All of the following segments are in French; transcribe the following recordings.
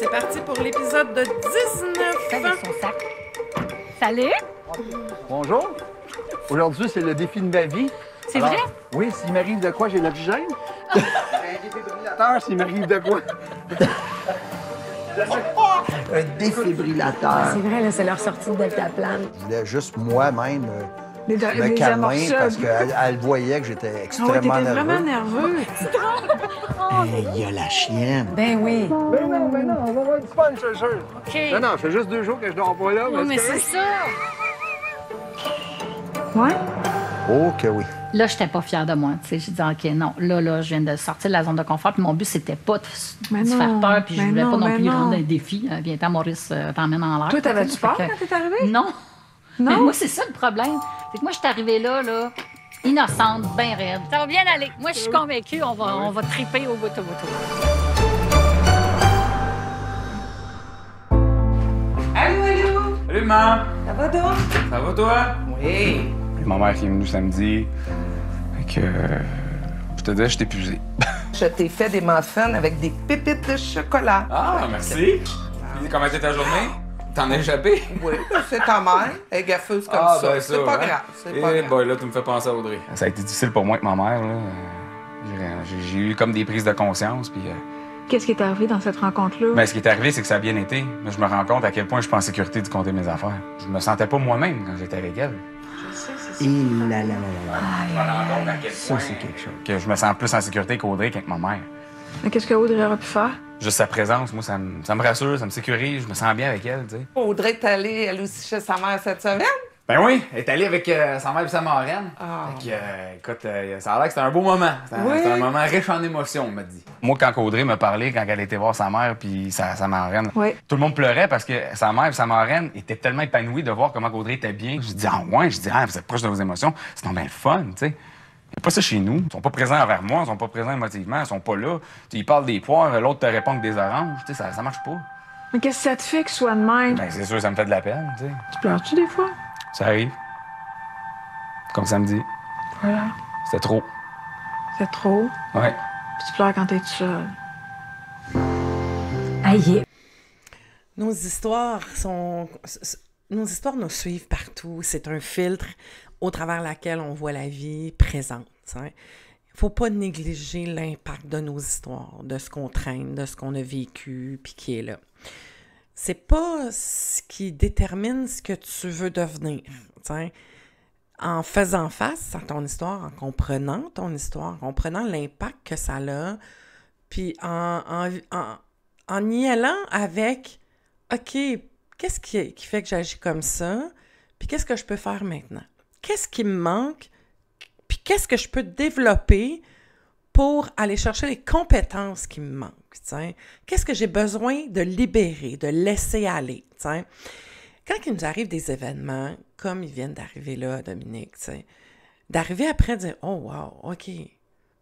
c'est parti pour l'épisode de 19. Avec son sac. Salut! Bonjour. Aujourd'hui, c'est le défi de ma vie. C'est Alors, vrai? Oui, s'il m'arrive de quoi, j'ai l'oxygène. J'ai un défibrillateur s'il m'arrive de quoi. Un défibrillateur. C'est vrai, là, c'est leur sortie de deltaplane. Je voulais juste moi-même Les me calmer amorçades. parce qu'elle voyait que j'étais Ah ouais, extrêmement t'étais nerveux. vraiment nerveux. Il y a la chienne. Ben oui. Ben non, on va voir du fun, je te jure. OK. Non, ça fait juste 2 jours que je dors pas là. Oui, mais c'est correct. ça. Ouais. Oh que oui. Là, j'étais pas fière de moi. Tu sais, j'ai dit, OK, non, là, je viens de sortir de la zone de confort. Puis mon but, c'était pas de Mais se non, faire peur. Puis je mais voulais non, pas non mais plus non. rendre un défi. Viens-t'en, Maurice, t'emmène en l'air. Toi, t'avais-tu peur Fait que- quand t'es arrivée? Non. Non? Mais moi, c'est ça le problème. C'est que moi, je suis arrivée là, innocente, bien raide. Ça va bien aller. Moi, je suis convaincue, on va triper au bout au bout. Allô? Salut, maman! Ça va donc? Ça va, toi? Oui. Ma mère qui est venue samedi. Fait que. Je te dis, je t'ai épuisé. Je t'ai fait des muffins avec des pépites de chocolat. Ah, merci! Puis, comment était ta journée? T'en as échappé? Oui, c'est ta mère. Elle est gaffeuse comme ça. ben C'est pas hein? grave. C'est pas Eh grave. boy, là, tu me fais penser à Audrey. Ça a été difficile pour moi avec ma mère, là. J'ai eu comme des prises de conscience, puis. Qu'est-ce qui est arrivé dans cette rencontre-là? Ben, ce qui est arrivé, c'est que ça a bien été. Mais je me rends compte à quel point je suis pas en sécurité de compter mes affaires. Je me sentais pas moi-même quand j'étais avec elle. Et là, là, là, là, là. Je me rends compte à quel Ça, point c'est quelque chose. que je me sens plus en sécurité qu'Audrey qu'avec ma mère. Mais qu'est-ce que Audrey aurait pu faire? Juste sa présence, moi, ça me rassure, ça me sécurise, je me sens bien avec elle, tu sais. Audrey est allée, elle aussi, chez sa mère cette semaine. Ben oui, elle est allée avec sa mère et sa marraine. Ah. Fait que, écoute, ça a l'air que c'était un beau moment. Oui. C'était un moment riche en émotions, on m'a dit. Moi, quand Audrey m'a parlé, quand elle était voir sa mère puis sa marraine, Oui. tout le monde pleurait parce que sa mère et sa marraine étaient tellement épanouies de voir comment Audrey était bien. Je dis, ah ouais, vous êtes proche de vos émotions, c'est donc bien le fun, tu sais. Il n'y a pas ça chez nous. Ils sont pas présents envers moi, ils sont pas présents émotivement, ils sont pas là. Ils parlent des poires, l'autre te répond que des oranges, tu sais, ça marche pas. Mais qu'est-ce que ça te fait que soit de même? Ben c'est sûr, ça me fait de la peine, tu sais. Tu pleures-tu des fois? Ça arrive. Comme samedi. Voilà. C'était trop. C'est trop. Ouais. Puis tu pleures quand t'es tout seul. Aïe. Nos histoires nous suivent partout. C'est un filtre au travers laquelle on voit la vie présente. Il ne faut pas négliger l'impact de nos histoires, de ce qu'on traîne, de ce qu'on a vécu, puis qui est là. C'est pas ce qui détermine ce que tu veux devenir. T'sais. En faisant face à ton histoire, en comprenant ton histoire, en comprenant l'impact que ça a, puis en y allant avec « OK, qu'est-ce qui fait que j'agis comme ça? Puis qu'est-ce que je peux faire maintenant? Qu'est-ce qui me manque? Puis qu'est-ce que je peux développer pour aller chercher les compétences qui me manquent? T'sais? Qu'est-ce que j'ai besoin de libérer, de laisser aller? T'sais? Quand il nous arrive des événements, comme ils viennent d'arriver là, Dominique, d'arriver après et dire « Oh wow, OK,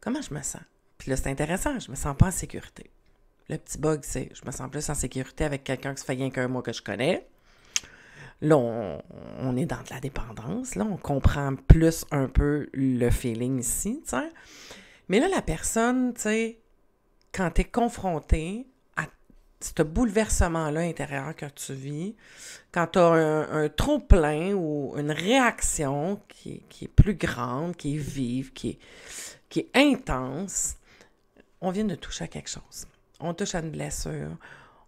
comment je me sens? » Puis là, c'est intéressant, je me sens pas en sécurité. Le petit bug, c'est je me sens plus en sécurité avec quelqu'un qui se fait rien qu'un mois que je connais. Là, on est dans de la dépendance. Là, on comprend plus un peu le feeling ici, tu sais. Mais là, la personne, tu sais, quand tu es confronté à ce bouleversement-là intérieur que tu vis, quand tu as un trop-plein ou une réaction qui est plus grande, qui est vive, qui est intense, on vient de toucher à quelque chose. On touche à une blessure.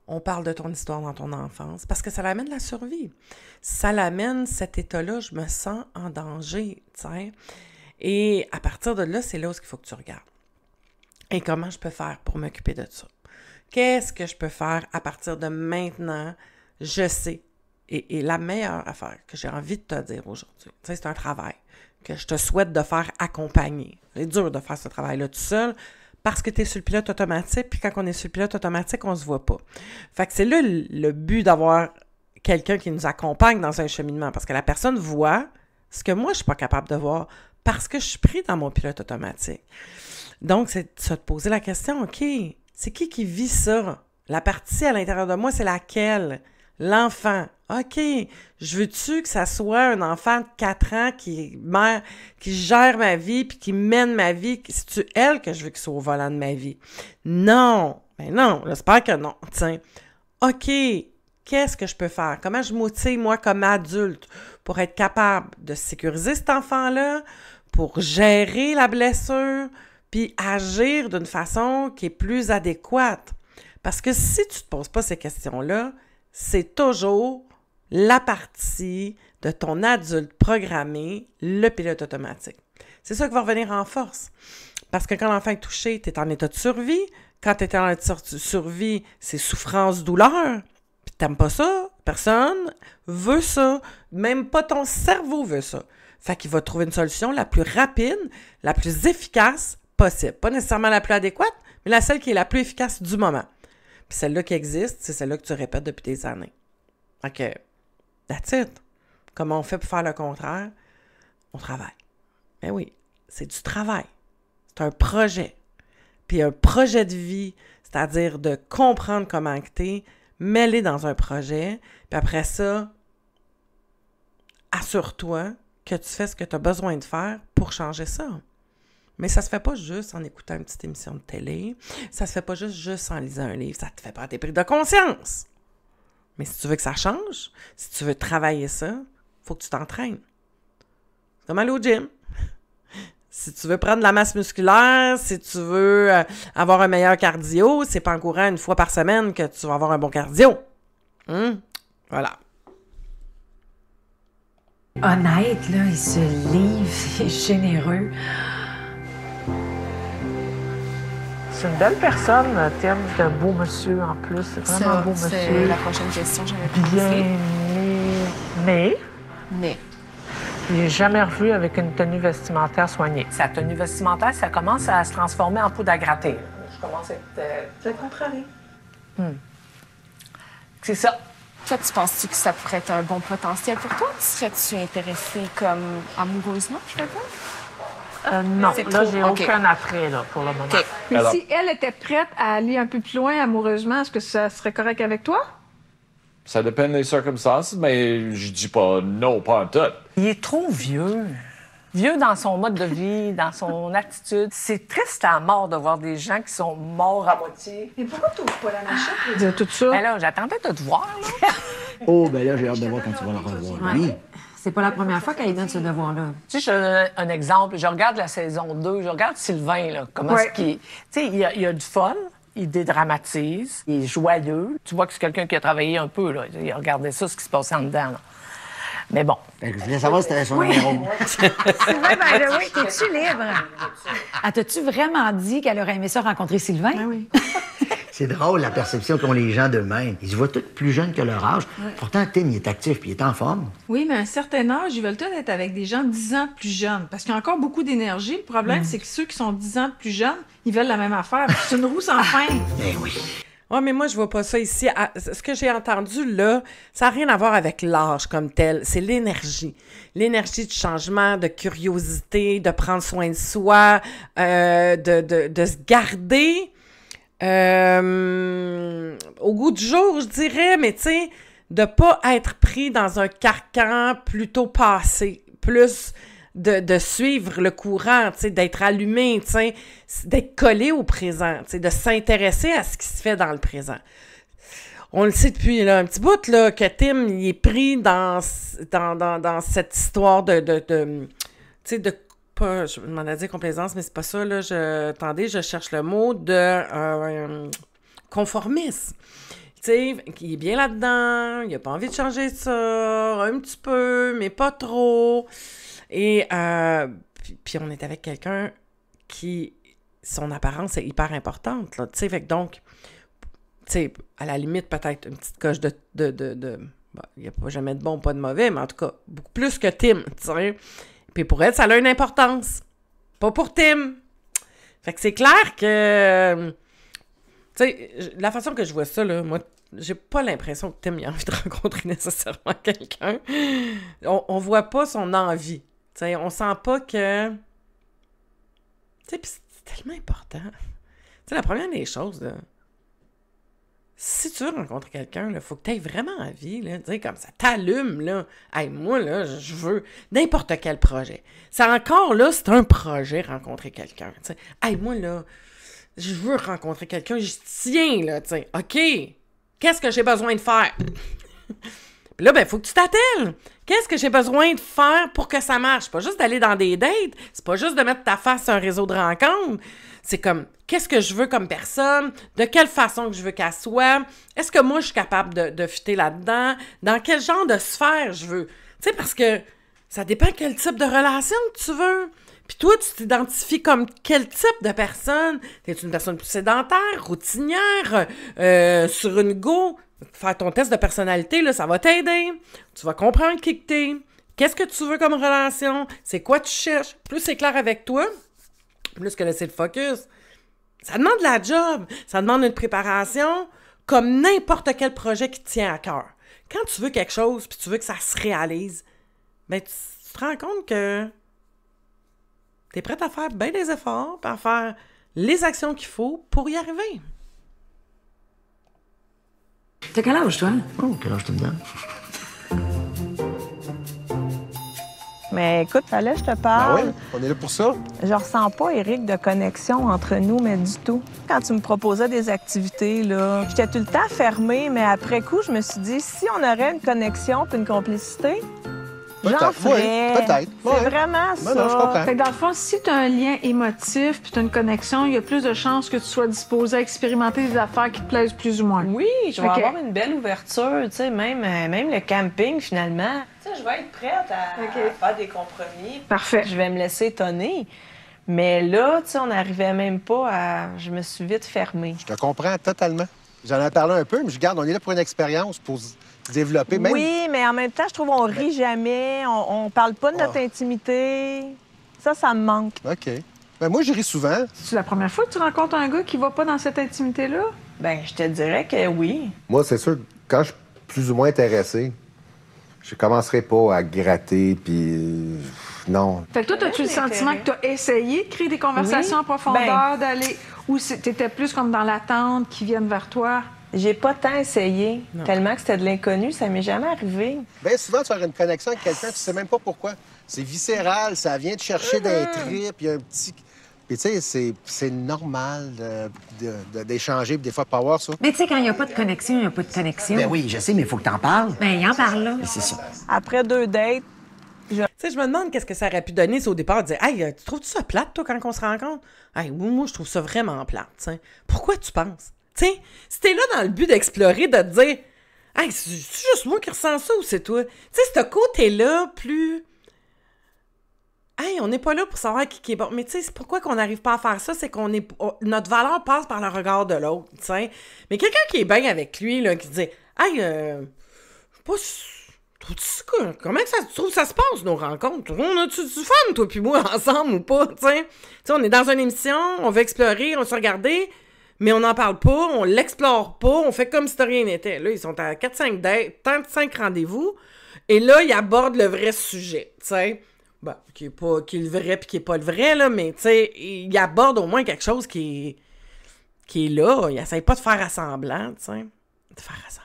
On parle de ton histoire dans ton enfance parce que ça l'amène la survie. Ça l'amène cet état-là, je me sens en danger, tu sais. Et à partir de là, c'est là où il faut que tu regardes. Et comment je peux faire pour m'occuper de ça? Qu'est-ce que je peux faire à partir de maintenant? Je sais. Et la meilleure affaire que j'ai envie de te dire aujourd'hui, tu sais, c'est un travail que je te souhaite de faire accompagner. C'est dur de faire ce travail-là tout seul, parce que tu es sur le pilote automatique, puis quand on est sur le pilote automatique, on se voit pas. Fait que c'est là le but d'avoir quelqu'un qui nous accompagne dans un cheminement, parce que la personne voit ce que moi, je suis pas capable de voir, parce que je suis pris dans mon pilote automatique. Donc, c'est de se poser la question, OK, c'est qui vit ça? La partie à l'intérieur de moi, c'est laquelle? L'enfant. OK, je veux-tu que ça soit un enfant de 4 ans qui gère ma vie puis qui mène ma vie? C'est-tu elle que je veux qu'il soit au volant de ma vie? Non! Ben non, j'espère que non. Tiens, OK, qu'est-ce que je peux faire? Comment je m'outille, moi, comme adulte, pour être capable de sécuriser cet enfant-là, pour gérer la blessure, puis agir d'une façon qui est plus adéquate? Parce que si tu ne te poses pas ces questions-là, c'est toujours la partie de ton adulte programmé, le pilote automatique. C'est ça qui va revenir en force. Parce que quand l'enfant est touché, tu es en état de survie. Quand tu es en état de survie, c'est souffrance, douleur. Puis t'aimes pas ça. Personne veut ça. Même pas ton cerveau veut ça. Fait qu'il va trouver une solution la plus rapide, la plus efficace possible. Pas nécessairement la plus adéquate, mais la seule qui est la plus efficace du moment. Puis celle-là qui existe, c'est celle-là que tu répètes depuis des années. OK. That's it. Comment on fait pour faire le contraire? On travaille. Ben oui, c'est du travail. C'est un projet. Puis un projet de vie, c'est-à-dire de comprendre comment tu es, mêler dans un projet, puis après ça, assure-toi que tu fais ce que tu as besoin de faire pour changer ça. Mais ça se fait pas juste en écoutant une petite émission de télé, ça se fait pas juste en lisant un livre, ça te fait prendre des prises de conscience. Mais si tu veux que ça change, si tu veux travailler ça, faut que tu t'entraînes. C'est comme aller au gym. Si tu veux prendre de la masse musculaire, si tu veux avoir un meilleur cardio, c'est pas en courant une fois par semaine que tu vas avoir un bon cardio. Voilà. Honnête, là, il se livre, il est généreux. C'est une belle personne, Tim. C'est un beau monsieur en plus. C'est vraiment un beau monsieur. C'est la prochaine question que j'avais Bien posée. Mais je l'ai jamais revu avec une tenue vestimentaire soignée. Sa tenue vestimentaire, ça commence à se transformer en poudre à gratter. Je commence à être... C'est contrarié. C'est ça. Toi, tu penses-tu que ça pourrait être un bon potentiel pour toi? Serais-tu intéressée comme amoureusement, je veux dire? Non, C'est là, trop- j'ai OK. aucun attrait là, pour le moment. OK. Mais Alors- si elle était prête à aller un peu plus loin amoureusement, est-ce que ça serait correct avec toi? Ça dépend des circonstances, mais je dis pas non, pas en tout. Il est trop vieux. Vieux dans son mode de vie, dans son attitude. C'est triste à mort de voir des gens qui sont morts à moitié. Mais pourquoi tu n'ouvres pas la machette et dire tout ça? Ben là, j'attendais de te voir, là. Oh, ben là, j'ai hâte de voir quand tu vas le revoir. Oui. C'est pas la première fois qu'elle donne ce devoir-là. Tu sais, je te donne un exemple. Je regarde la saison 2, je regarde Sylvain, là, comment Ouais. est-ce qu'il... Tu sais, il y a du fun, il dédramatise, il est joyeux. Tu vois que c'est quelqu'un qui a travaillé un peu, là. Il a regardé ça, ce qui se passait en dedans, là. Mais bon. Fait que je voulais savoir si t'avais son numéro. Sylvain, ben oui, t'es-tu libre? Ah, t'as-tu vraiment dit qu'elle aurait aimé ça rencontrer Sylvain? Ben oui. C'est drôle, la perception qu'ont les gens d'eux-mêmes. Ils se voient tous plus jeunes que leur âge. Pourtant, Tim, il est actif puis il est en forme. Oui, mais à un certain âge, ils veulent tous être avec des gens 10 ans plus jeunes. Parce qu'il y a encore beaucoup d'énergie. Le problème, c'est que ceux qui sont 10 ans plus jeunes, ils veulent la même affaire. C'est une roue sans fin. Ben oui. Ouais, mais moi, je vois pas ça ici. Ce que j'ai entendu, là, ça n'a rien à voir avec l'âge comme tel. C'est l'énergie. L'énergie de changement, de curiosité, de prendre soin de soi, de se garder au goût du jour, je dirais, mais tu sais, de pas être pris dans un carcan plutôt passé, plus de suivre le courant, tu sais, d'être allumé, tu sais, d'être collé au présent, tu sais, de s'intéresser à ce qui se fait dans le présent. On le sait depuis là, un petit bout là, que Tim il est pris dans cette histoire de tu sais, de pas, je m'en ai dit complaisance, mais c'est pas ça, là, attendez, je cherche le mot de conformisme. Tu sais, il est bien là-dedans, il a pas envie de changer ça, un petit peu, mais pas trop. Et puis on est avec quelqu'un qui, son apparence est hyper importante, là, tu sais, fait que donc, tu sais, à la limite, peut-être une petite coche de bon, il n'y a pas jamais de bon, pas de mauvais, mais en tout cas, beaucoup plus que Tim, tu sais. Puis pour elle, ça a une importance. Pas pour Tim. Fait que c'est clair que, tu sais, la façon que je vois ça, là, moi, j'ai pas l'impression que Tim ait envie de rencontrer nécessairement quelqu'un. On voit pas son envie. Tu sais, on sent pas que... Tu sais, puis c'est tellement important. Tu sais, la première des choses, là, si tu veux rencontrer quelqu'un, il faut que tu aies vraiment envie, là, tu sais, comme ça t'allume, là. Hey, moi, là, je veux n'importe quel projet. C'est encore, là, c'est un projet, rencontrer quelqu'un, tu sais. Hey, moi, là, je veux rencontrer quelqu'un, je tiens, là, tu sais. OK, qu'est-ce que j'ai besoin de faire? Puis là, ben, il faut que tu t'attelles. Qu'est-ce que j'ai besoin de faire pour que ça marche? C'est pas juste d'aller dans des dates, c'est pas juste de mettre ta face sur un réseau de rencontres. C'est comme, qu'est-ce que je veux comme personne? De quelle façon que je veux qu'elle soit? Est-ce que moi, je suis capable de fitter là-dedans? Dans quel genre de sphère je veux? Tu sais, parce que ça dépend quel type de relation que tu veux. Puis toi, tu t'identifies comme quel type de personne? T'es une personne plus sédentaire, routinière, sur une go? Faire ton test de personnalité, là, ça va t'aider. Tu vas comprendre qui que t'es. Qu'est-ce que tu veux comme relation? C'est quoi tu cherches? Plus c'est clair avec toi, plus que là, c'est le focus. Ça demande de la job. Ça demande une préparation comme n'importe quel projet qui te tient à cœur. Quand tu veux quelque chose puis tu veux que ça se réalise, ben tu te rends compte que t'es prête à faire bien des efforts puis à faire les actions qu'il faut pour y arriver. T'as quel âge, toi? Oh, quel âge tu me donnes? Mais écoute, fallait que je te parle. Ben oui, on est là pour ça. Je ressens pas, Éric, de connexion entre nous, mais du tout. Quand tu me proposais des activités, là, j'étais tout le temps fermée, mais après coup, je me suis dit, si on aurait une connexion puis une complicité, j'en ferais. Oui, peut-être. C'est vraiment Ben ça. non, je comprends. Fait que dans le fond, si tu as un lien émotif puis tu as une connexion, il y a plus de chances que tu sois disposé à expérimenter des affaires qui te plaisent plus ou moins. Oui, je vais Ok. avoir une belle ouverture, tu sais, même le camping, finalement. Tu sais, je vais être prête à faire des compromis. Parfait. Je vais me laisser étonner. Mais là, tu sais, on n'arrivait même pas à... Je me suis vite fermée. Je te comprends totalement. J'en ai parlé un peu, mais je garde, on est là pour une expérience, pour se développer. Même... Oui, mais en même temps, je trouve qu'on rit jamais, on parle pas de notre intimité. Ça me manque. OK. Ben moi, je ris souvent. C'est la première fois que tu rencontres un gars qui va pas dans cette intimité-là? Ben, je te dirais que oui. Moi, c'est sûr, quand je suis plus ou moins intéressé, je commencerai pas à gratter, puis non. Fait que toi, as-tu le sentiment que tu as essayé de créer des conversations Oui. en profondeur, d'aller... Ou t'étais plus comme dans l'attente qui viennent vers toi? J'ai pas tant essayé, tellement que c'était de l'inconnu, ça m'est jamais arrivé. Bien souvent, tu vas avoir une connexion avec quelqu'un, tu sais même pas pourquoi. C'est viscéral, ça vient te chercher d'un trip, il y a un petit... Puis tu sais, c'est normal d'échanger, puis des fois pas avoir ça. Mais tu sais, quand il n'y a pas de connexion, il n'y a pas de connexion. Ben oui, je sais, mais il faut que t'en parles. Ben, il en parle, là. C'est ça. Après 2 dates, Tu sais, je me demande qu'est-ce que ça aurait pu donner si au départ, de dire « Hey, tu trouves-tu ça plate, toi, quand on se rencontre? » Hey, moi, je trouve ça vraiment plate, t'sais. Pourquoi tu penses? Tu sais, si t'es là dans le but d'explorer, de te dire « Hey, c'est juste moi qui ressens ça ou c'est toi? » Tu sais, ce côté-là, plus... Hey, on n'est pas là pour savoir qui est bon. Mais tu sais, c'est pourquoi qu'on n'arrive pas à faire ça, c'est qu'on est... Notre valeur passe par le regard de l'autre, tu sais. Mais quelqu'un qui est bien avec lui, là, qui dit « Hey, je sais pas... Comment que tu trouves ça se passe, nos rencontres? On a-tu du fun, toi puis moi, ensemble ou pas, tu sais? Tu sais, on est dans une émission, on veut explorer, on veut se regarder, mais on n'en parle pas, on l'explore pas, on fait comme si de rien n'était. Là, ils sont à 4-5 dates, 5 rendez-vous, et là, ils abordent le vrai sujet, tu sais? Ben, qui est le vrai puis qui est pas le vrai, là, mais tu sais, ils abordent au moins quelque chose qui est là. Ils n'essayent pas de faire assemblant, tu sais? De faire assemblant.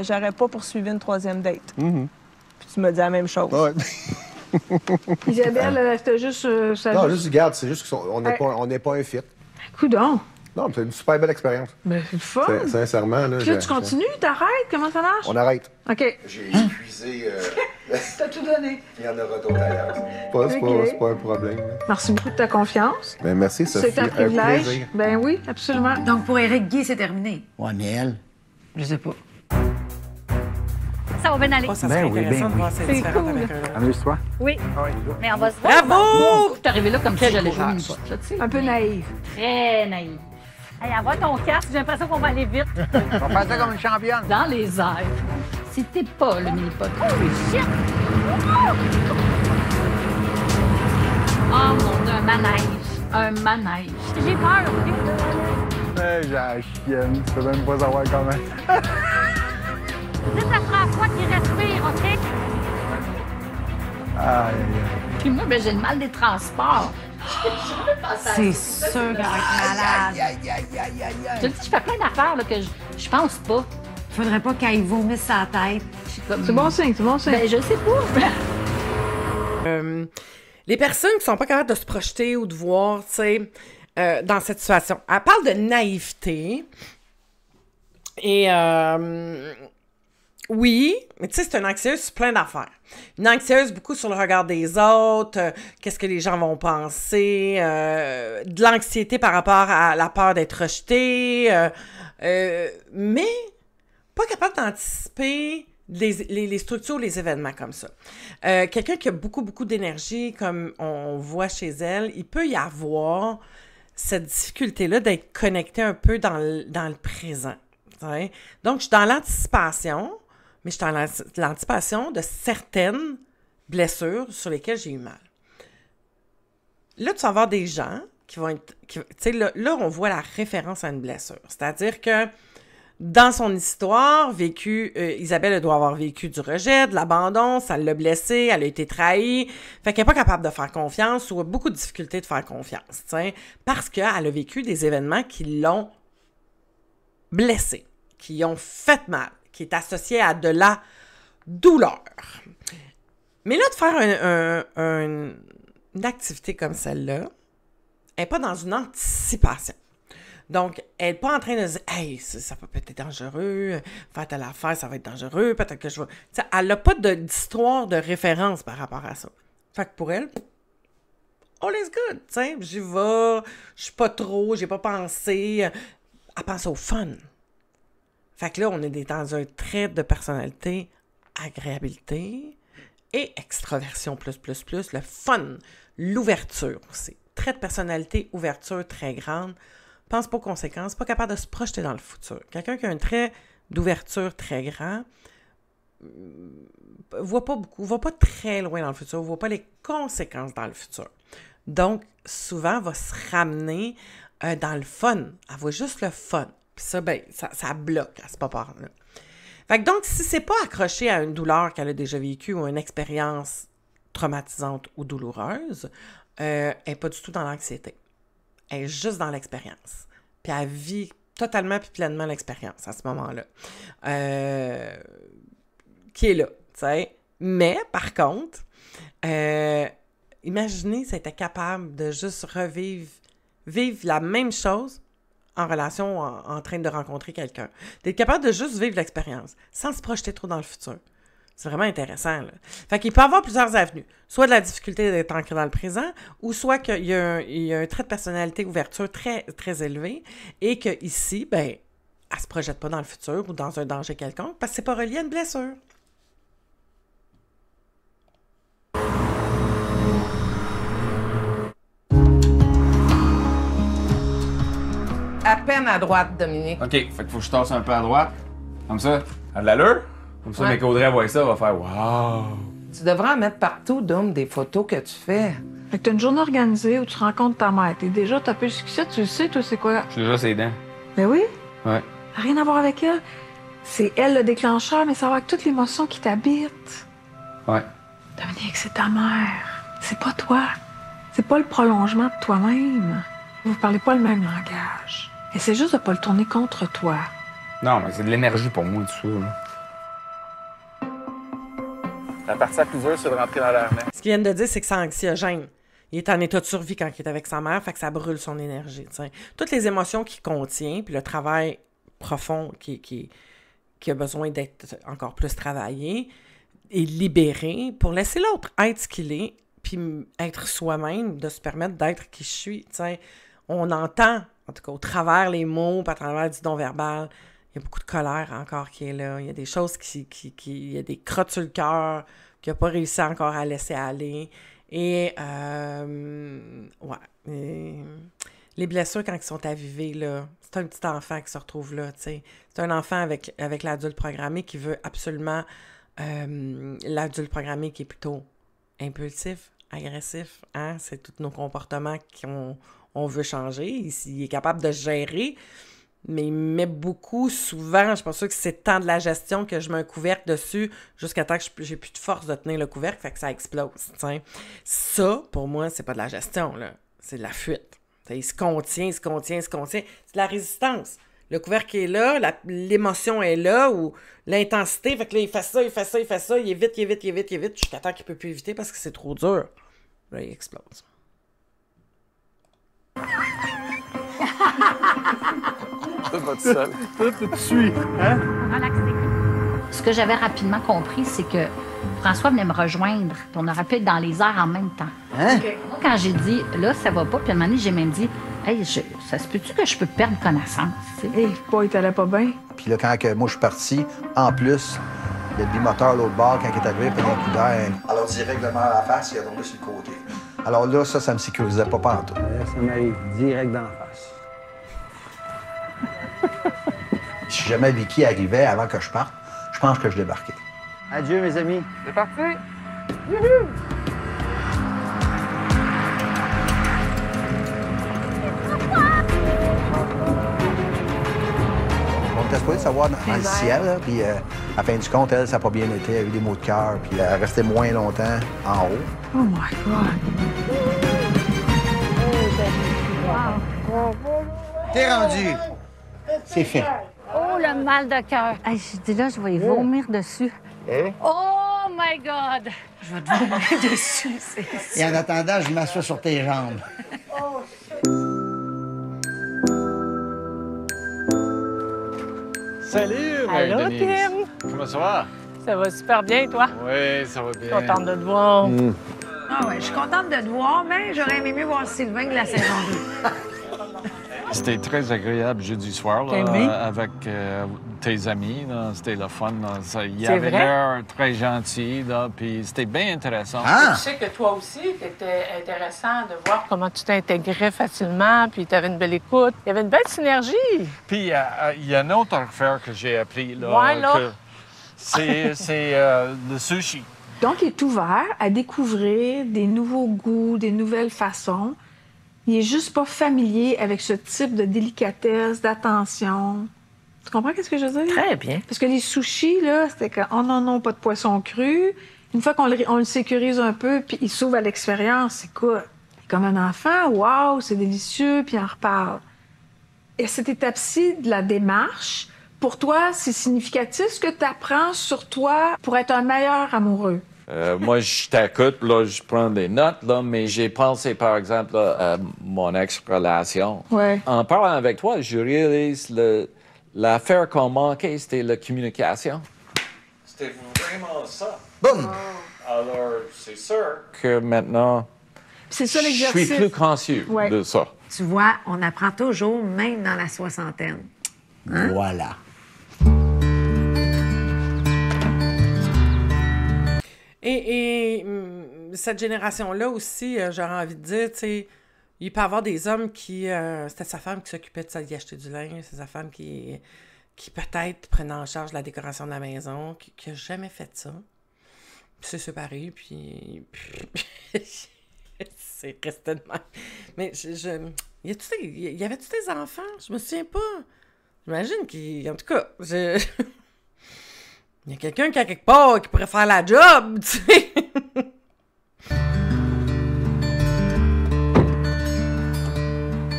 j'aurais pas poursuivi une 3e date. Puis tu m'as dit la même chose. Ouais. Isabelle, c'était juste... ça Non, juste... juste, regarde, c'est juste qu'on n'est pas un fit. Coudonc. Non, mais c'est une super belle expérience. Ben, c'est le fun. Sincèrement, là. Puis là, tu continues, t'arrêtes, comment ça marche? On arrête. OK. J'ai épuisé. T'as tout donné. Il y en aura d'autres ailleurs. C'est pas un problème. Merci beaucoup de ta confiance. Ben, merci, Sophie. C'est un privilège. plaisir. Ben oui, absolument. Donc, pour Éric Guy, c'est terminé. Ouais, mais elle, je sais pas. Ça va bien aller. Ça serait intéressant de voir c'est différent cool. avec un autre. Amuse-toi. Oui. Mais on va se voir. Bravo! Je suis arrivée là comme si j'allais jouer une botte, là, tu sais. Un peu naïf. Très naïf. Hey, avoir ton casque, j'ai l'impression qu'on va aller vite. On va faire ça comme une championne. Dans les airs. Si t'es pas le mini-pot. Holy shit! Oh mon Dieu, un manège. Un manège. J'ai peur, OK? J'ai la chienne, tu peux même pas savoir comment. C'est la François qui respire, OK? Aïe, Puis moi, ben, j'ai le mal des transports. C'est sûr qu'elle va être malade. Je te dis, je fais plein d'affaires là, que je pense pas. Faudrait pas qu'elle vomisse sa tête. C'est bon signe, c'est bon signe. Ben, je sais pas. Les personnes qui sont pas capables de se projeter ou de voir, tu sais, dans cette situation. Elle parle de naïveté. Et oui, mais tu sais, c'est une anxieuse sur plein d'affaires. Une anxieuse beaucoup sur le regard des autres, qu'est-ce que les gens vont penser, de l'anxiété par rapport à la peur d'être rejeté, mais pas capable d'anticiper les structures, les événements comme ça. Quelqu'un qui a beaucoup, beaucoup d'énergie, comme on voit chez elle, il peut y avoir cette difficulté-là d'être connecté un peu dans le présent. Ouais. Donc, je suis dans l'anticipation, mais je suis dans l'anticipation de certaines blessures sur lesquelles j'ai eu mal. Là, tu vas avoir des gens qui vont être... Tu sais, là, on voit la référence à une blessure. C'est-à-dire que dans son histoire vécue, Isabelle elle doit avoir vécu du rejet, de l'abandon, ça l'a blessée, elle a été trahie, fait qu'elle n'est pas capable de faire confiance ou a beaucoup de difficultés de faire confiance, t'sais, parce qu'elle a vécu des événements qui l'ont blessée, qui ont fait mal, qui est associé à de la douleur. Mais là, de faire une activité comme celle-là, elle n'est pas dans une anticipation. Donc, elle n'est pas en train de dire « Hey, ça peut être dangereux, faire telle affaire, ça va être dangereux, peut-être que je vais... » Elle n'a pas d'histoire de référence par rapport à ça. Fait que pour elle, all is good, tu sais, j'y vais, je suis pas trop, j'ai pas pensé. Elle pense au fun. Fait que là, on est dans un trait de personnalité, agréabilité et extraversion plus, le fun, l'ouverture aussi. Trait de personnalité, ouverture très grande. Pense pas aux conséquences, pas capable de se projeter dans le futur. Quelqu'un qui a un trait d'ouverture très grand, voit pas beaucoup, va pas très loin dans le futur, voit pas les conséquences dans le futur. Donc, souvent, va se ramener dans le fun. Elle voit juste le fun. Puis ça, ben, ça bloque à ce part-là. Fait que donc, si c'est pas accroché à une douleur qu'elle a déjà vécue ou une expérience traumatisante ou douloureuse, elle n'est pas du tout dans l'anxiété. Elle est juste dans l'expérience. Puis elle vit totalement puis pleinement l'expérience à ce moment-là. Qui est là, tu sais. Mais, par contre, imaginez si elle était capable de juste vivre la même chose en relation, en train de rencontrer quelqu'un. D'être capable de juste vivre l'expérience, sans se projeter trop dans le futur. C'est vraiment intéressant, là. Fait qu'il peut y avoir plusieurs avenues. Soit de la difficulté d'être ancré dans le présent, ou soit qu'il y a un trait de personnalité ouverture très, très élevé, et qu'ici, ben, elle se projette pas dans le futur ou dans un danger quelconque, parce que c'est pas relié à une blessure. À peine à droite, Dominique. OK, fait qu'il faut que je tasse un peu à droite. Comme ça, à de l'allure. Comme ça, mais qu'Audrey voit ça, elle va faire « Wow! » Tu devrais en mettre partout, Dom, des photos que tu fais. Fait que t'as une journée organisée où tu rencontres ta mère. T'es déjà tapé le succès, tu le sais, toi, c'est quoi? J'ai déjà ses dents. Ben oui. Ouais. Rien à voir avec elle. C'est elle le déclencheur, mais ça va avec toute l'émotion qui t'habite. Ouais. Dominique, c'est ta mère. C'est pas toi. C'est pas le prolongement de toi-même. Vous parlez pas le même langage. Essaie juste de pas le tourner contre toi. Non, mais c'est de l'énergie pour moi, tout ça, là. La partie la plus dure, c'est de rentrer dans l'air. Ce qu'ils viennent de dire, c'est que c'est anxiogène. Il est en état de survie quand il est avec sa mère, fait que ça brûle son énergie. T'sais. Toutes les émotions qu'il contient, puis le travail profond qui a besoin d'être encore plus travaillé et libéré pour laisser l'autre être ce qu'il est, puis être soi-même, de se permettre d'être qui je suis. T'sais. On entend, en tout cas au travers les mots, puis à travers du non-verbal, il y a beaucoup de colère encore qui est là. Il y a des choses il y a des crottes sur le cœur qu'il n'a pas réussi encore à laisser aller. Et, les blessures, quand ils sont avivées, là, c'est un petit enfant qui se retrouve là, tu sais. C'est un enfant avec l'adulte programmé qui veut absolument... l'adulte programmé qui est plutôt impulsif, agressif, hein? C'est tous nos comportements qu'on veut changer. Il est capable de gérer... Mais il met beaucoup, souvent, je suis pas sûre que c'est tant de la gestion que je mets un couvercle dessus jusqu'à temps que j'ai plus de force de tenir le couvercle, fait que ça explose, t'sais. Ça, pour moi, c'est pas de la gestion, là. C'est de la fuite. T'sais, il se contient. C'est de la résistance. Le couvercle est là, l'émotion est là, ou l'intensité, fait que là, il fait ça, il évite, jusqu'à temps qu'il peut plus éviter parce que c'est trop dur. Là, il explose. Tout va tout seul. Tout suit, hein? Relaxé. Ce que j'avais rapidement compris, c'est que François venait me rejoindre, puis on aurait pu être dans les airs en même temps. Hein? Moi, quand j'ai dit, là, ça va pas, puis à un moment donné, j'ai même dit, hey, ça se peut-tu que je peux perdre connaissance? Hé, pas, il t'allait pas bien. Puis là, quand moi je suis parti, en plus, le bimoteur l'autre bord, quand il est arrivé, il prenait un coup d'air. Alors, directement à la face, il a tombé sur le côté. Alors là, ça me sécurisait pas partout. Ça m'arrive direct dans la face. Si jamais Vicky arrivait avant que je parte, je pense que je débarquais. Adieu, mes amis. C'est parti! On était supposé savoir dans le ciel, là, puis à la fin du compte, elle, ça n'a pas bien été. Elle a eu des maux de cœur, puis elle restait moins longtemps en haut. Oh my God! T'es rendu. C'est fait. Oh, le mal de cœur. Hey, je dis là, je vais y vomir dessus. Eh? Oh my God! Je vais te vomir dessus, c'est Et en attendant, je m'assois sur tes jambes. Salut, Allô, Denise. Tim. Comment ça va? Ça va super bien, toi? Oui, ça va bien. Contente de te voir. Ah ouais, je suis contente de te voir, mais j'aurais aimé mieux voir Sylvain que la saison 2. C'était très agréable jeudi soir là, T'as aimé? avec tes amis. là. C'était le fun. Là. Il C'est avait vrai? l'air très gentil, là, puis c'était bien intéressant. Je sais que toi aussi, c'était intéressant de voir comment tu t'intégrais facilement, puis tu avais une belle écoute. Il y avait une belle synergie. Puis il y a une autre affaire que j'ai appris. Là, Ouais, là. que c'est le sushi. Donc, il est ouvert à découvrir des nouveaux goûts, des nouvelles façons. Il est juste pas familier avec ce type de délicatesse, d'attention. Tu comprends qu'est-ce que je veux dire? Très bien. Parce que les sushis, là, c'était que, oh non, pas de poisson cru. Une fois qu'on le sécurise un peu, puis il s'ouvre à l'expérience, c'est quoi? Comme un enfant, waouh, c'est délicieux, puis il en reparle. Et à cette étape-ci de la démarche, pour toi, c'est significatif ce que tu apprends sur toi pour être un meilleur amoureux. Moi, je t'écoute, là, je prends des notes, là, mais j'ai pensé, par exemple, là, à mon ex-relation. Ouais. En parlant avec toi, je réalise l'affaire qu'on manquait, c'était la communication. C'était vraiment ça. Boum! Alors, c'est sûr que maintenant, C'est ça je l'exercice. suis plus conscient Ouais. de ça. Tu vois, on apprend toujours, même dans la soixantaine. Hein? Voilà. Et cette génération-là aussi, j'aurais envie de dire, tu sais, il peut y avoir des hommes qui... c'était sa femme qui s'occupait de ça, d'y acheter du linge, c'est sa femme qui peut-être prenait en charge la décoration de la maison, qui n'a jamais fait ça. Puis c'est séparé, puis c'est resté de même. Mais y avait-tu des enfants? Je me souviens pas. J'imagine qu'il... En tout cas, il y a quelqu'un qui, à quelque part, qui pourrait faire la job, tu sais.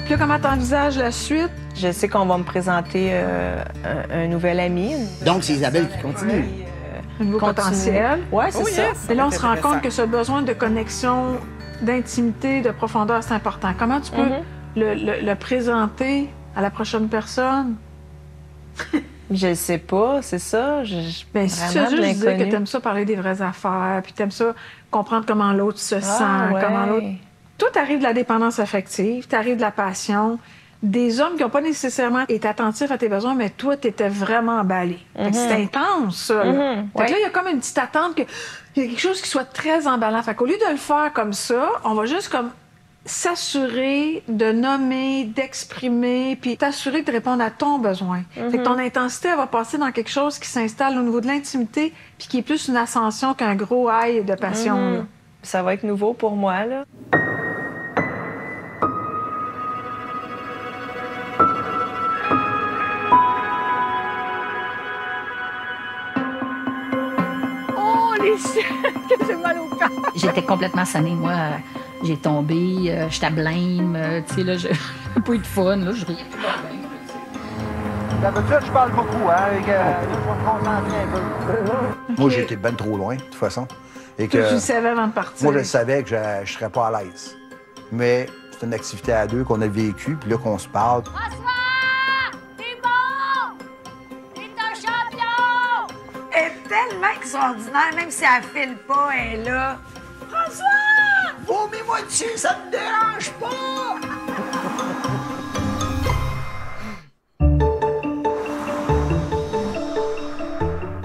Puis là, comment t'envisages la suite? Je sais qu'on va me présenter un nouvel ami. Donc, c'est Isabelle qui continue. Un nouveau Continue. potentiel. Ouais, c'est ça. Et là, on se rend compte que ce besoin de connexion, d'intimité, de profondeur, c'est important. Comment tu peux le présenter à la prochaine personne? Je sais pas, c'est ça. Ben, si tu veux juste dire que t'aimes ça parler des vraies affaires, puis t'aimes ça comprendre comment l'autre se sent, ouais. comment l'autre... Toi, t'arrives de la dépendance affective, t'arrives de la passion. Des hommes qui n'ont pas nécessairement été attentifs à tes besoins, mais toi, t'étais vraiment emballé. Fait que c'est intense, ça. Là. Fait que là, il y a comme une petite attente qu'il y a quelque chose qui soit très emballant. Fait qu'au lieu de le faire comme ça, on va juste comme s'assurer de nommer, d'exprimer, puis t'assurer de répondre à ton besoin. Fait que ton intensité, elle va passer dans quelque chose qui s'installe au niveau de l'intimité, puis qui est plus une ascension qu'un gros high de passion. Là. Ça va être nouveau pour moi, là. Oh, les chiens, que j'ai mal au cœur. J'étais complètement sonnée, moi. J'ai tombé, j'étais blême, tu sais, là, j'ai pas eu de fun, là, je riais tout le bien. D'habitude, je parle beaucoup, hein, et que il faut me concentrer un peu. Moi, j'étais ben trop loin, de toute façon. Et que Tu le savais avant de partir. moi, je savais que je serais pas à l'aise. Mais c'est une activité à deux qu'on a vécue, puis là, qu'on se parle. François! T'es bon! tellement extraordinaire, même si elle file pas, elle est là. François! Vomis-moi dessus, ça me dérange pas!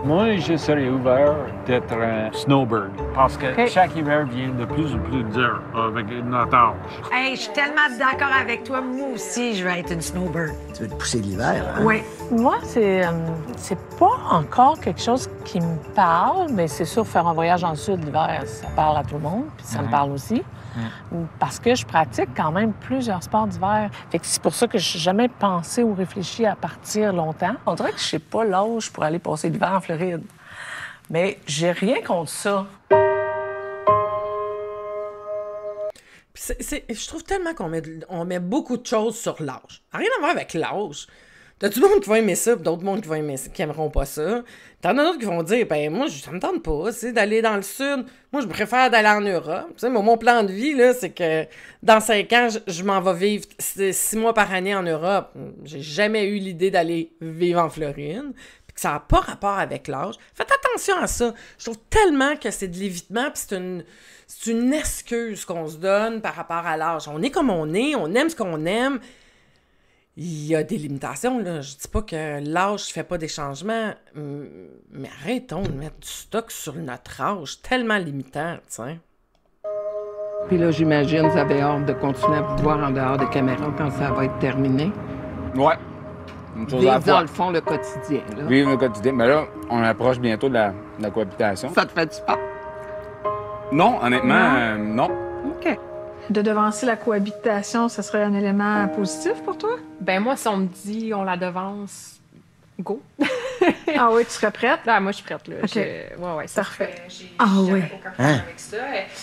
Moi, je serais ouvert d'être un snowbird parce que chaque hiver vient de plus en plus dur avec notre âge. Hey, je suis tellement d'accord avec toi. Moi aussi, je vais être une snowbird. Tu veux te pousser l'hiver, hein? Oui. Moi, c'est pas encore quelque chose qui me parle, mais c'est sûr, faire un voyage dans le sud l'hiver, ça parle à tout le monde, puis ça me parle aussi. Parce que je pratique quand même plusieurs sports d'hiver. Fait que c'est pour ça que je n'ai jamais pensé ou réfléchi à partir longtemps. On dirait que je sais pas l'âge pour aller passer l'hiver en Floride. Mais j'ai rien contre ça. Je trouve tellement qu'on met beaucoup de choses sur l'âge. Rien à voir avec l'âge. T'as du monde qui va aimer ça, pis d'autres monde qui aimeront pas ça. T'en as d'autres qui vont dire, ben moi, ça me tente pas, d'aller dans le sud. Moi, je préfère d'aller en Europe. Tu sais, mon plan de vie, là, c'est que dans 5 ans, je m'en vais vivre 6 mois par année en Europe. J'ai jamais eu l'idée d'aller vivre en Floride. Puis que ça n'a pas rapport avec l'âge. Faites attention à ça. Je trouve tellement que c'est de l'évitement, puis c'est une excuse qu'on se donne par rapport à l'âge. On est comme on est, on aime ce qu'on aime. Il y a des limitations, là. Je dis pas que l'âge ne fait pas des changements, mais arrêtons de mettre du stock sur notre âge, tellement limitant, tu sais. Puis là, j'imagine, vous avez hâte de continuer à vous voir en dehors des caméras quand ça va être terminé. Ouais. Une chose à la Vivre dans fois. le fond le quotidien, là. Vivre le quotidien. Mais là, on approche bientôt de la cohabitation. Ça te fait du pas? Non, honnêtement, non. OK. De devancer la cohabitation, ce serait un élément positif pour toi? Ben moi, si on me dit on la devance, go. Ah oui, tu serais prête? Là, moi, je suis prête. Là. OK. Ouais, ça Parfait. Ah oui. Aucun problème avec ça.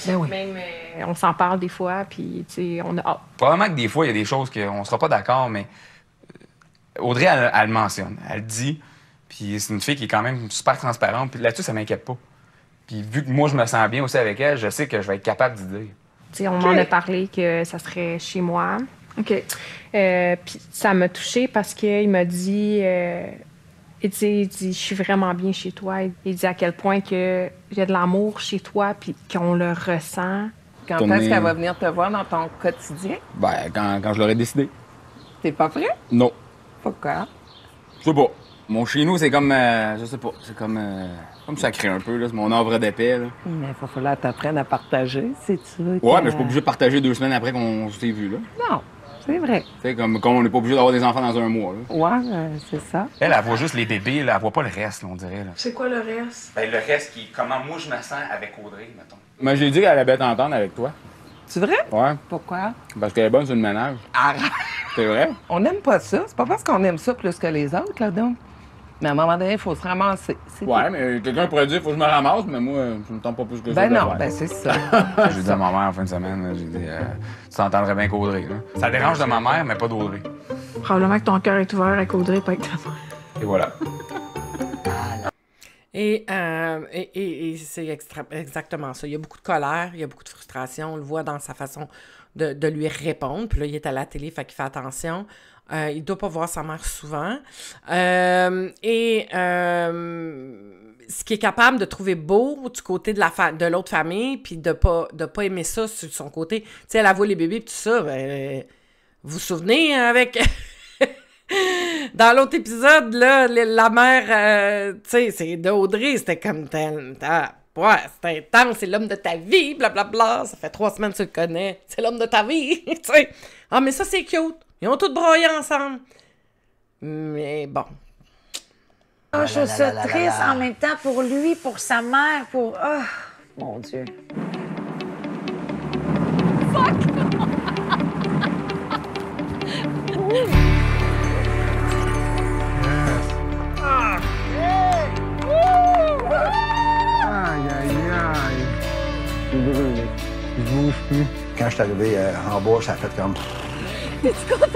Ben oui. Même, on s'en parle des fois, puis tu sais, on a hâte. Probablement que des fois, il y a des choses qu'on ne sera pas d'accord, mais Audrey, elle le mentionne. Elle le dit. Puis c'est une fille qui est quand même super transparente. Puis là-dessus, ça m'inquiète pas. Puis vu que moi, je me sens bien aussi avec elle, je sais que je vais être capable d'y dire. T'sais, on m'en a parlé que ça serait chez moi. OK. Puis ça m'a touchée parce qu'il m'a dit, il dit, je suis vraiment bien chez toi. Il dit à quel point que j'ai de l'amour chez toi puis qu'on le ressent. Quand est-ce qu'elle va venir te voir dans ton quotidien? Ben, quand je l'aurais décidé. T'es pas prêt? Non. Pourquoi? Je sais pas. Mon chez nous, c'est comme, je sais pas, c'est comme sacré un peu, là. C'est mon havre de paix, là. Mais il va falloir t'apprendre à partager, si tu veux. Ouais, mais je suis pas obligé de partager 2 semaines après qu'on s'est vu, là. Non, c'est vrai. Tu sais, comme on n'est pas obligé d'avoir des enfants dans un mois, là. Ouais, c'est ça. Elle voit juste les bébés, là. Elle voit pas le reste, là, on dirait, là. C'est quoi le reste? Ben, le reste qui comment moi je me sens avec Audrey, mettons. Mais j'ai dit qu'elle avait t'entendre avec toi. C'est vrai? Ouais. Pourquoi? Parce qu'elle est bonne sur le ménage. Arrête! C'est vrai? On n'aime pas ça. C'est pas parce qu'on aime ça plus que les autres, là, donc. Mais à un moment donné, il faut se ramasser. Ouais, mais quelqu'un pourrait dire, il faut que je me ramasse, mais moi, je me tente pas plus que ça. Ben non, ben c'est ça. J'ai dit à ma mère en fin de semaine, là, j'ai dit, tu t'entendrais bien qu'Audrey, là. Ça dérange de ma mère, mais pas d'Audrey. Probablement que ton cœur est ouvert avec Audrey, pas avec ta mère. Et voilà. Et c'est exactement ça. Il y a beaucoup de colère, il y a beaucoup de frustration. On le voit dans sa façon de lui répondre. Puis là, il est à la télé, fait qu'il fait attention. Il ne doit pas voir sa mère souvent. Ce qui est capable de trouver beau du côté de l'autre famille, puis de pas aimer ça sur son côté. Tu sais, elle voit les bébés et tout ça. Ben, vous vous souvenez avec... Dans l'autre épisode, là, la mère, tu sais, c'est d'Audrey, c'était comme... Ouais, c'est intense, c'est l'homme de ta vie, blablabla. Ça fait 3 semaines que tu le connais. C'est l'homme de ta vie, tu sais. Ah, mais ça, c'est cute. Ils ont tous broyé ensemble. Mais bon. Oh, je trouve ça triste en même temps pour lui, pour sa mère, pour... Oh, mon Dieu. Fuck! Je bouge plus. Quand je suis arrivé en bas, ça a fait comme... T'es-tu content?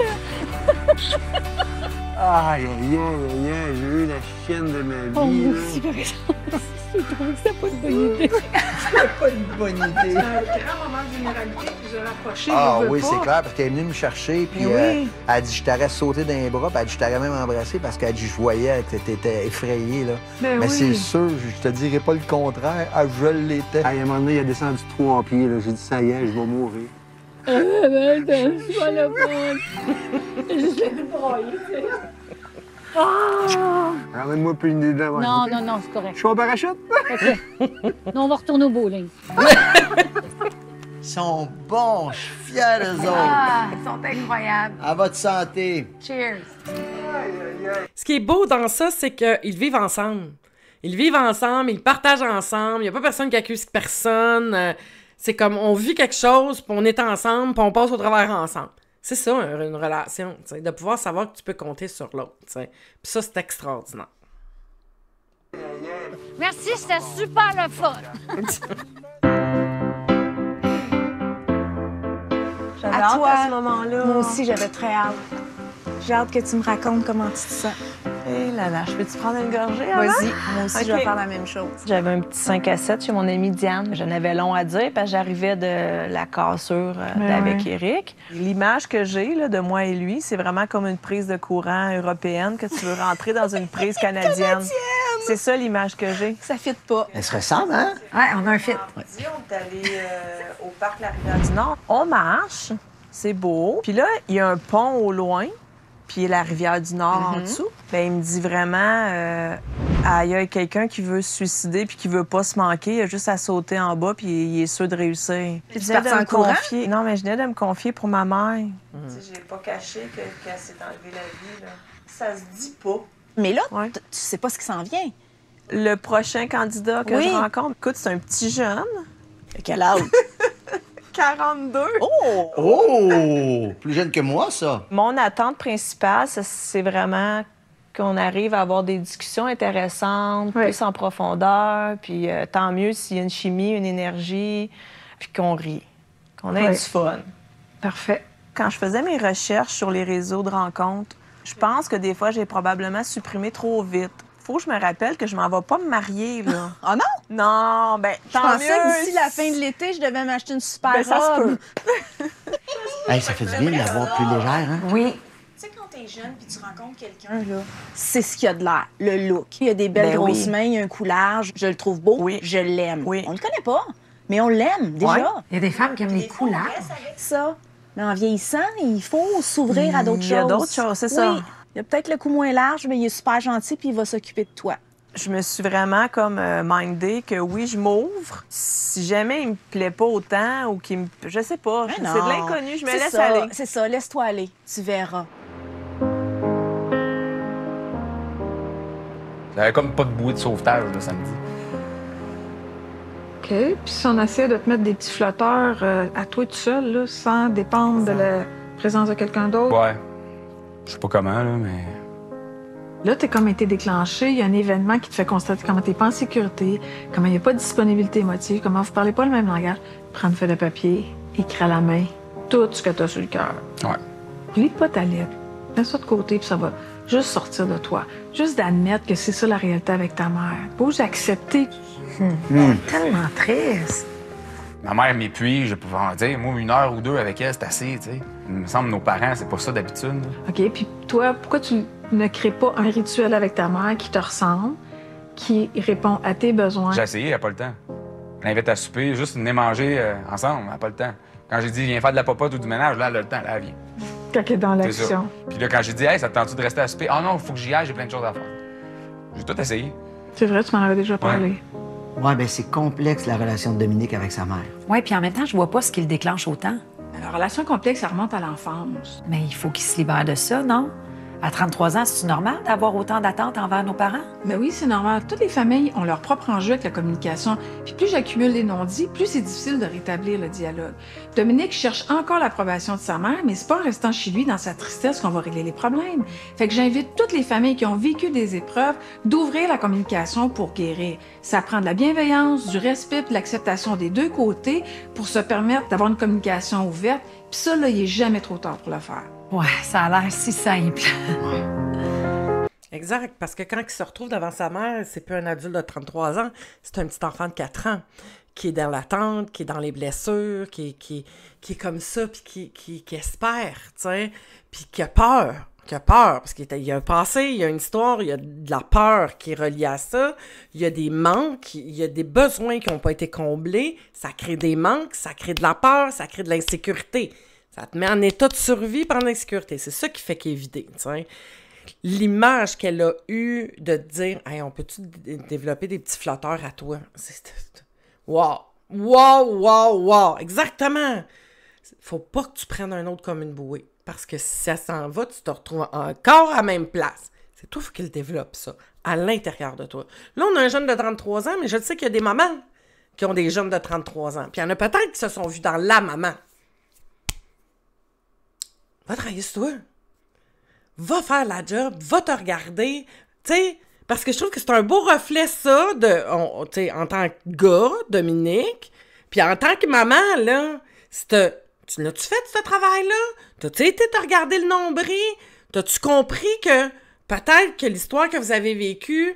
Aïe, aïe, aïe, aïe, j'ai eu la chienne de ma vie. Oh, là. merci, par exemple. J'ai trouvé que c'était pas une bonne idée. C'était pas une bonne idée. C'est un grand moment de vulnérabilité, puis je rapproché. Ah oui, c'est clair, parce qu'elle est venue me chercher, puis Oui. elle a dit, je t'aurais sauté dans les bras, puis elle a dit, je t'aurais même embrassé, parce qu'elle dit, je voyais que t'étais effrayé, là. Ben Mais oui. c'est sûr, je te dirais pas le contraire, je l'étais. À un moment donné, il a descendu 3 pieds. J'ai dit, ça y est, je vais mourir. Ben, je vais le prendre. Je l'ai vu broyer, tu sais. Ah! Ramène-moi plus une idée d'avant. Non, non, non, c'est correct. Je suis en parachute? OK. Non, on va retourner au bowling. Ils sont bons, je suis fier d'eux autres. Ah, ils sont incroyables. À votre santé. Cheers. Ce qui est beau dans ça, c'est qu'ils vivent ensemble. Ils vivent ensemble, ils partagent ensemble, il n'y a pas personne qui accuse personne. C'est comme on vit quelque chose, puis on est ensemble, puis on passe au travers ensemble. C'est ça, une relation, tu sais, de pouvoir savoir que tu peux compter sur l'autre, tu sais. Puis ça, c'est extraordinaire. Merci, c'était super le fun. J'avais hâte à ce moment-là. Moi aussi, j'avais très hâte. J'ai hâte que tu me racontes comment tu te sens. Hé là là, je peux-tu prendre une gorgée avant? Vas-y, moi aussi, je vais OK. faire la même chose. J'avais un petit 5 à 7 chez mon amie Diane. J'en avais long à dire parce que j'arrivais de la cassure avec ouais. Éric. L'image que j'ai là, de moi et lui, c'est vraiment comme une prise de courant européenne que tu veux rentrer dans une prise canadienne. C'est ça l'image que j'ai. Ça fit pas. Elles se ressemblent, hein? Ouais, on a un fit. On est allé au parc La Rivière-du-Nord. On marche, c'est beau. Puis là, il y a un pont au loin, puis la Rivière-du-Nord en dessous. Bien, il me dit vraiment, il y a quelqu'un qui veut se suicider puis qui veut pas se manquer, il a juste à sauter en bas puis il est sûr de réussir. Puis tu Je venais partais de en me courant? confier. Non, mais je venais de me confier pour ma mère. Tu sais, j'ai pas caché qu'elle s'est enlevée la vie, là. Ça se dit pas. Mais là, tu sais pas ce qui s'en vient. Le prochain candidat que Oui. je rencontre, écoute, c'est un petit jeune. Quel âge? 42. Oh! Oh! Plus jeune que moi, ça. Mon attente principale, c'est vraiment qu'on arrive à avoir des discussions intéressantes, plus en profondeur, puis tant mieux s'il y a une chimie, une énergie, puis qu'on rit, qu'on ait Ouais. du fun. Parfait. Quand je faisais mes recherches sur les réseaux de rencontres, je pense que des fois, j'ai probablement supprimé trop vite. Faut que je me rappelle que je m'en vais pas me marier, là. Ah non? Non, ben Je tant pensais mieux. que d'ici la fin de l'été, je devais m'acheter une super Ben, ça se robe. Hey, ça fait du bien de l'avoir plus légère, hein? Oui. Tu sais, quand t'es jeune puis tu rencontres quelqu'un, là, c'est ce qu'il y a de l'air, le look. Il y a des belles Ben grosses oui. mains, il y a un coulage. Je le trouve beau, je l'aime. On le connaît pas, mais on l'aime déjà. Ouais. Il y a des femmes qui aiment les couleurs. Ça. Mais en vieillissant, il faut s'ouvrir à d'autres choses. Il y a d'autres choses, c'est ça. Oui. Il y a peut-être le cou moins large, mais il est super gentil puis il va s'occuper de toi. Je me suis vraiment comme mindée que oui, je m'ouvre. Si jamais il me plaît pas autant ou qu'il me... Je sais pas. C'est de l'inconnu, je me C'est laisse ça, aller. C'est ça, laisse-toi aller. Tu verras. J'avais comme pas de bouée de sauvetage, là, samedi. OK. Puis si on essaie de te mettre des petits flotteurs à toi tout seul, là, sans dépendre de la présence de quelqu'un d'autre. Ouais. Je sais pas comment, là, mais... Là, t'es comme été déclenché, il y a un événement qui te fait constater comment t'es pas en sécurité, comment il n'y a pas de disponibilité émotive, comment vous parlez pas le même langage. Prends une feuille de papier, écris à la main tout ce que t'as sur le cœur. Ouais. Lis pas ta lettre. Mets ça de côté, puis ça va juste sortir de toi. Juste d'admettre que c'est ça la réalité avec ta mère. Pas juste accepter. Tellement triste. Ma mère m'épuise, je pouvais en dire. Moi, 1 heure ou 2 avec elle, c'est assez, tu sais. Il me semble que nos parents, c'est pas ça d'habitude. là. OK, puis toi, pourquoi tu ne crées pas un rituel avec ta mère qui te ressemble, qui répond à tes besoins? J'ai essayé, elle n'a pas le temps. Je l'invite à souper, juste venir manger ensemble, elle n'a pas le temps. Quand j'ai dit, viens faire de la popote ou du ménage, là, elle a le temps, là, elle vient. Quand elle est dans C'est ça. l'action. Puis là, quand j'ai dit, hey, ça te tente-tu de rester à souper? Ah non, il faut que j'y aille, j'ai plein de choses à faire. J'ai tout essayé. C'est vrai, tu m'en avais déjà parlé. Ouais, ben c'est complexe, la relation de Dominique avec sa mère. Oui, puis en même temps, je vois pas ce qui le déclenche autant. La relation complexe, ça remonte à l'enfance. Mais il faut qu'il se libère de ça, non? À 33 ans, c'est normal d'avoir autant d'attentes envers nos parents? Mais oui, c'est normal. Toutes les familles ont leur propre enjeu avec la communication. Puis plus j'accumule les non-dits, plus c'est difficile de rétablir le dialogue. Dominique cherche encore l'approbation de sa mère, mais c'est pas en restant chez lui dans sa tristesse qu'on va régler les problèmes. Fait que j'invite toutes les familles qui ont vécu des épreuves d'ouvrir la communication pour guérir. Ça prend de la bienveillance, du respect, de l'acceptation des deux côtés pour se permettre d'avoir une communication ouverte. Puis ça, là, il est jamais trop tard pour le faire. Ouais, ça a l'air si simple. Exact, parce que quand il se retrouve devant sa mère, c'est plus un adulte de 33 ans, c'est un petit enfant de 4 ans qui est dans l'attente, qui est dans les blessures, qui est comme ça, puis qui espère, tu sais, puis qui a peur, parce qu'il y a un passé, il y a une histoire, il y a de la peur qui est reliée à ça, il y a des manques, il y a des besoins qui n'ont pas été comblés, ça crée des manques, ça crée de la peur, ça crée de l'insécurité. Ça te met en état de survie par l'insécurité. C'est ça qui fait qu'il est vidé, tu sais. L'image qu'elle a eue de dire « Hey, on peut-tu développer des petits flotteurs à toi? » Wow! Wow! Wow! Wow! Exactement! Faut pas que tu prennes un autre comme une bouée. Parce que si ça s'en va, tu te retrouves encore à la même place. C'est toi qui le développe, ça, à l'intérieur de toi. Là, on a un jeune de 33 ans, mais je sais qu'il y a des mamans qui ont des jeunes de 33 ans. Puis il y en a peut-être qui se sont vus dans la maman. Va travailler sur toi. Va faire la job. Va te regarder. Tu sais, parce que je trouve que c'est un beau reflet, ça, en tant que gars, Dominique, puis en tant que maman, là, l'as-tu fait, ce travail-là? T'as-tu été te regarder le nombril? T'as-tu compris que peut-être que l'histoire que vous avez vécue,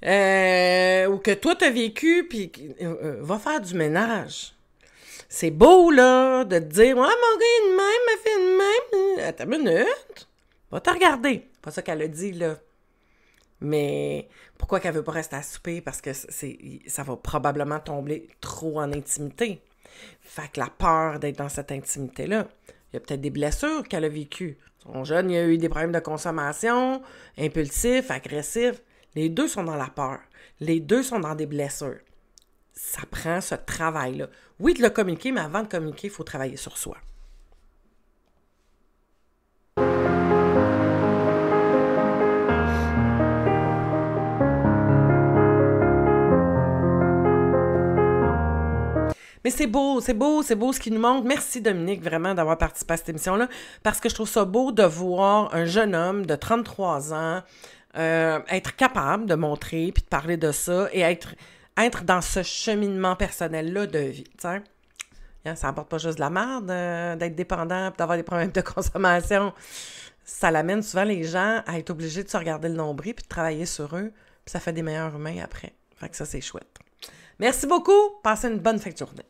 ou que toi t'as vécu, puis va faire du ménage. C'est beau, là, de te dire « Ah, mon gars, il est de même, ma fille est de même. » Attends une minute. Va te regarder. Pas ça qu'elle a dit, là. Mais pourquoi qu'elle veut pas rester à souper? Parce que ça va probablement tomber trop en intimité. Fait que la peur d'être dans cette intimité-là. Il y a peut-être des blessures qu'elle a vécues. Son jeune, il a eu des problèmes de consommation, impulsif, agressif. Les deux sont dans la peur. Les deux sont dans des blessures. Ça prend ce travail-là. Oui, de le communiquer, mais avant de communiquer, il faut travailler sur soi. Mais c'est beau ce qu'il nous montre. Merci Dominique vraiment d'avoir participé à cette émission-là, parce que je trouve ça beau de voir un jeune homme de 33 ans être capable de montrer puis de parler de ça et être dans ce cheminement personnel-là de vie, tu sais. Ça n'apporte pas juste de la merde d'être dépendant et d'avoir des problèmes de consommation. Ça l'amène souvent les gens à être obligés de se regarder le nombril puis de travailler sur eux, puis ça fait des meilleurs humains après. Fait que ça, c'est chouette. Merci beaucoup. Passez une bonne fin de journée.